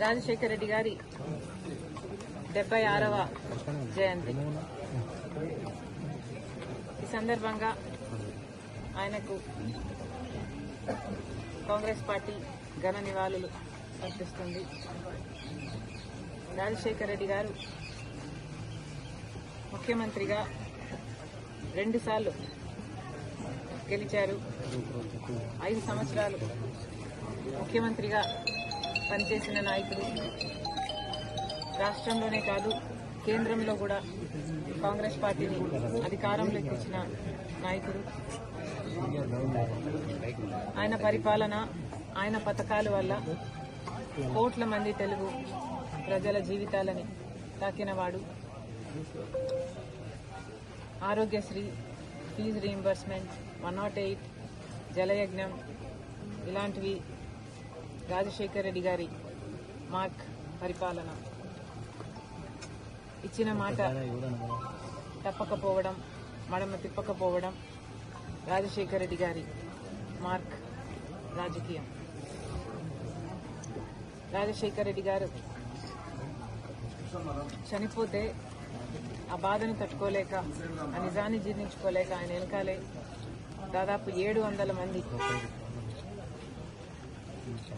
రాజశేఖర రెడ్డి గారి 76వ జయంతి. ఈ సందర్భంగా ఆయనకు కాంగ్రెస్ పార్టీ ఘన నివాళులు అర్పిస్తుంది. రాజశేఖర రెడ్డి గారు ముఖ్యమంత్రిగా 2 సార్లు గెలిచారు. 5 సంవత్సరాలు ముఖ్యమంత్రిగా పనిచేసిన నాయకుడు. రాష్ట్రంలోనే కాదు, కేంద్రంలో కూడా కాంగ్రెస్ పార్టీని అధికారంలోకి తెచ్చిన నాయకుడు. ఆయన పరిపాలన, ఆయన పథకాల వల్ల కోట్ల మంది తెలుగు ప్రజల జీవితాలని తాకినవాడు. ఆరోగ్యశ్రీ, ఫీజు రీయింబర్స్మెంట్, 108, జలయజ్ఞం ఇలాంటివి రాజశేఖర రెడ్డి గారి మార్క్ పరిపాలన. ఇచ్చిన మాట తప్పకపోవడం, మడమ తిప్పకపోవడం రాజశేఖర రెడ్డి గారి మార్క్ రాజకీయం. రాజశేఖర రెడ్డి గారు చనిపోతే ఆ బాధను తట్టుకోలేక, ఆ నిజాన్ని జీర్ణించుకోలేక ఆయన వెనకాలే దాదాపు 700 మంది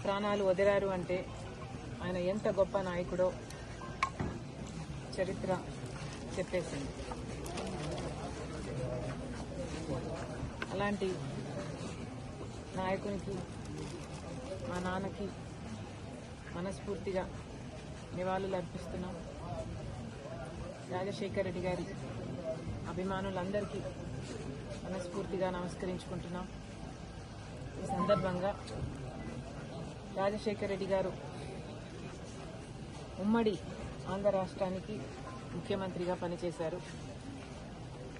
ప్రాణాలు వదిలారు. అంటే ఆయన ఎంత గొప్ప నాయకుడో చరిత్ర చెప్పేసింది. అలాంటి నాయకునికి, మా నాన్నకి మనస్ఫూర్తిగా నివాళులు అర్పిస్తున్నాం. రాజశేఖర రెడ్డి గారి అభిమానులందరికీ మనస్ఫూర్తిగా నమస్కరించుకుంటున్నాం. ఈ సందర్భంగా రాజశేఖర రెడ్డి గారు ఉమ్మడి ఆంధ్ర రాష్ట్రానికి ముఖ్యమంత్రిగా పనిచేశారు.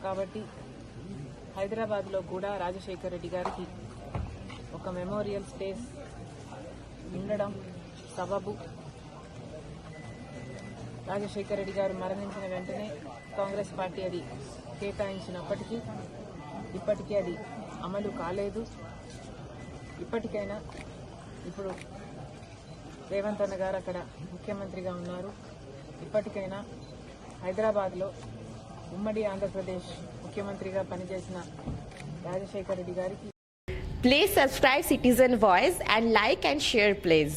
కాబట్టి హైదరాబాద్లో కూడా రాజశేఖర రెడ్డి గారికి ఒక మెమోరియల్ స్పేస్ ఉండడం సబబు. రాజశేఖర రెడ్డి గారు మరణించిన వెంటనే కాంగ్రెస్ పార్టీ అది కేటాయించినప్పటికీ ఇప్పటికీ అది అమలు కాలేదు. ఇప్పటికైనా, ఇప్పుడు రేవంత్ అన్న గారు అక్కడ ముఖ్యమంత్రిగా ఉన్నారు, ఇప్పటికైనా హైదరాబాద్లో ఉమ్మడి ఆంధ్రప్రదేశ్ ముఖ్యమంత్రిగా పనిచేసిన రాజశేఖర రెడ్డి గారికి Please subscribe Citizen Voice and like and share please.